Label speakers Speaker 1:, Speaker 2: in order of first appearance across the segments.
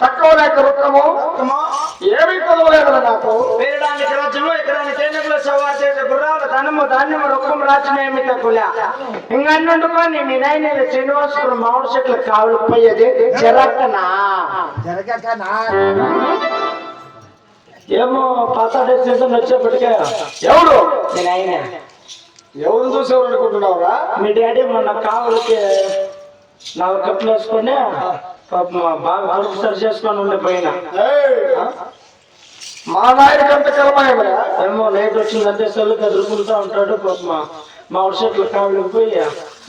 Speaker 1: తక్కువ లేక రుక్కము ఏమీ కొలవలేదు నాకు.
Speaker 2: వేయడానికి రాజ్యము ఎకరానికి ఏనుగులు సవారు చేసే గుర్రాలు ధనము ధాన్యము రొక్కం రాజ్యం ఏమి తక్కువ ఇంకన్నుండుకొని మీ నాయన శ్రీనివాసపురం మామిడి చెట్లు కావులు పోయేది జరగకనా ఏమో పాత డెస్టినేషన్ వచ్చేప్పటికే
Speaker 1: ఎవడు
Speaker 2: మీ నాయన
Speaker 1: ఎవరు చూసేవారు అనుకుంటున్నావురా?
Speaker 2: మీ డాడీ మొన్న కావులకి 4 కప్పులు వేసుకొని బాగా కడుపు సరి చేసుకొని ఉండే పైన
Speaker 1: మా నాయన కంట కలమాయమరా.
Speaker 2: ఏమో నైట్ వచ్చిందంటే సెల్లు కదురుకుంటా ఉంటాడు మామిడి చెట్లు కావులకు పోయి.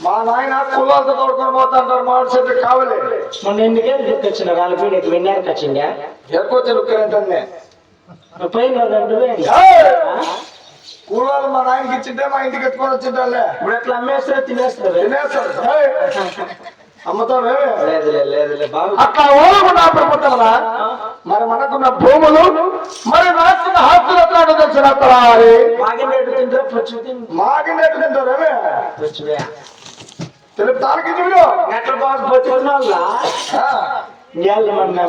Speaker 1: మా నాయన కులాలతో తోడుకొని పోతాంటారు మామిడి చెట్లు కావలే.
Speaker 2: మొన్న ఎన్నికేళ్ళు దిక్కొచ్చిన వాళ్ళ పీడికి విన్నానికి వచ్చిందా
Speaker 1: ఎక్కువ చెలుక్కలేంటే
Speaker 2: పైన 2,000
Speaker 1: కూలాలు మా నాయనకి ఇచ్చింటే మా ఇంటికి ఎత్తుకొని వచ్చింటాలే.
Speaker 2: ఇప్పుడు ఎట్లా అమ్మేస్తారో తినేస్తారు
Speaker 1: అమ్మతామే
Speaker 2: బాబు
Speaker 1: అట్లా ఓడకుండా ప్రభుత్వమా. మరి మనకున్న భూములు మరి రాస్తున్న ఆస్తులు ఎట్లా తెలిసిన
Speaker 2: మాగినట్టు
Speaker 1: తింటారేమే తెలుపు తాలకి
Speaker 2: ఎట్లా బాగా బతుకున్నా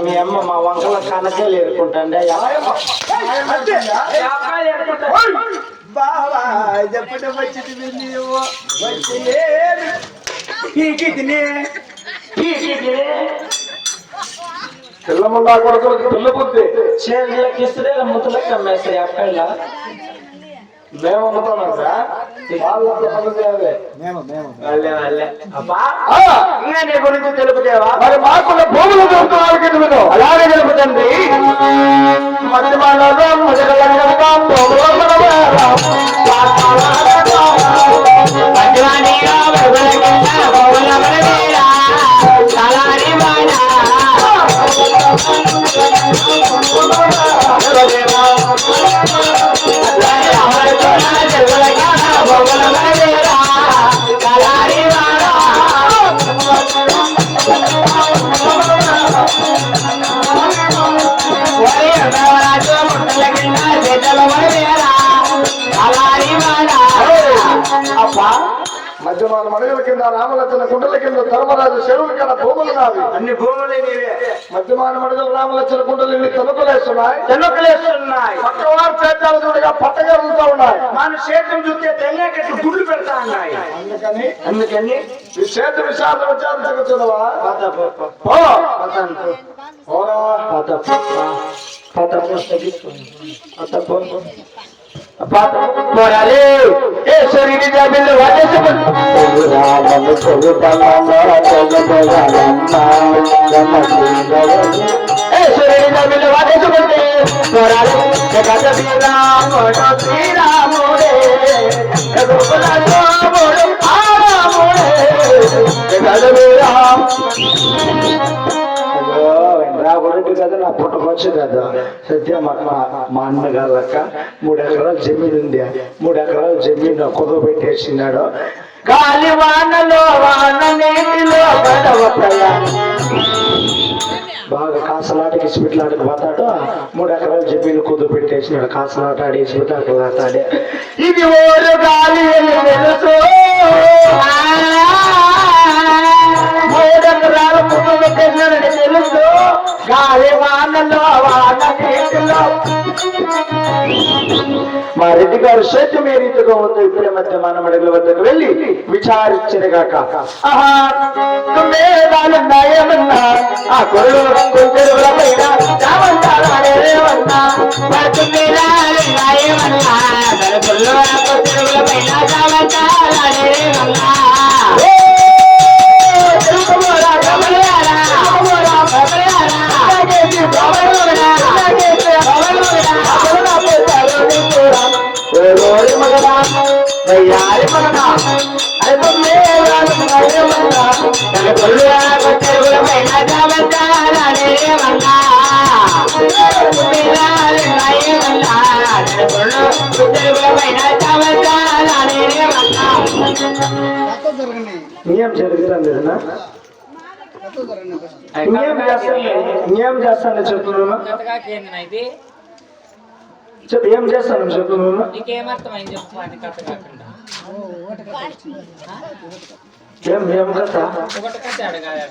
Speaker 2: మీ అమ్మ మా వంకల కనకాయలు ఎదుర్కొంటా
Speaker 3: బావా చెప్పడం వచ్చింది
Speaker 1: పిల్లముండా కొడుకులకి పిల్ల బుద్ధి
Speaker 2: చేతులకి ఇస్తే ముద్దులకి అమ్మేస్తాయి అక్కడ
Speaker 1: మేము అమ్ముతామా వాళ్ళంతా పనులు చేయాలి.
Speaker 2: నీ గురించి తెలుపుదేవా
Speaker 1: మరి మాకున్న భూములు తెలుపుతున్నాడు అలాగే తెలుపుతండి. మధ్య మధ్యమాన మడుగుల కింద రామలచ్చన కుండల కింద ధర్మరాజు చెరువుల కింద భూములు నావి.
Speaker 2: అన్ని భూములే నీవే.
Speaker 1: మధ్యమాన మడుగుల రామలచ్చన కుండలు ఇన్ని తనుకులేస్తున్నాయి.
Speaker 2: పక్కవారు
Speaker 1: చేతాలు చూడగా పట్టగలుగుతూ ఉన్నాయి.
Speaker 2: మన చేతం చూస్తే తెల్లకెట్టు గుడ్లు పెడతా ఉన్నాయి. అందుకని
Speaker 1: ఈ చేతి విషాదం వచ్చారు జరుగుతున్నవా
Speaker 2: పోరాలి శరీర జాబిల్లు వాటేసుకుంటే పోరాలి శ్రీరాముడే రాబోయేది కదా నా పుట్టకొచ్చు కదా సత్య మా అన్నగారులక్క 3 ఎకరాల జమీన్ ఉంది. 3 ఎకరాల జమీన్ కుదవ పెట్టేసినాడు. గాలి వానలో వాన నీటిలో బాగా కాసలాటకి ఇసుపెట్లాటకి పోతాడు. 3 ఎకరాల జమీన్ కుదువ పెట్టేసినాడు. కాసలాట ఆడి ఇసుపెట్లాటలు ఆటాడే ఇది ఓరు గాలి తెలుసు. 3 ఎకరాల కుదువ పెట్టేసినాడని తెలుసు. గాలి వానలో వాన నీటిలో మా రెడ్డి గారు సేద్యం ఏ రీతిగా ఉందో ఇప్పుడే మధ్య మనమడుగుల వద్దకు వెళ్ళి విచారించనుగాక. నయమన్నా ఆ గొర్రెలు చెరువుల పైన ఇంకేం జరుగుతుంది ఇంకేం చేస్తాను చెప్తున్నాను ఏం చేస్తాను చెప్తున్నాను
Speaker 4: నీకేమర్థమైంది చెప్పు అది కథ కాకుండా
Speaker 2: ఏం కథ
Speaker 4: ఒకటి కథ అడగాలి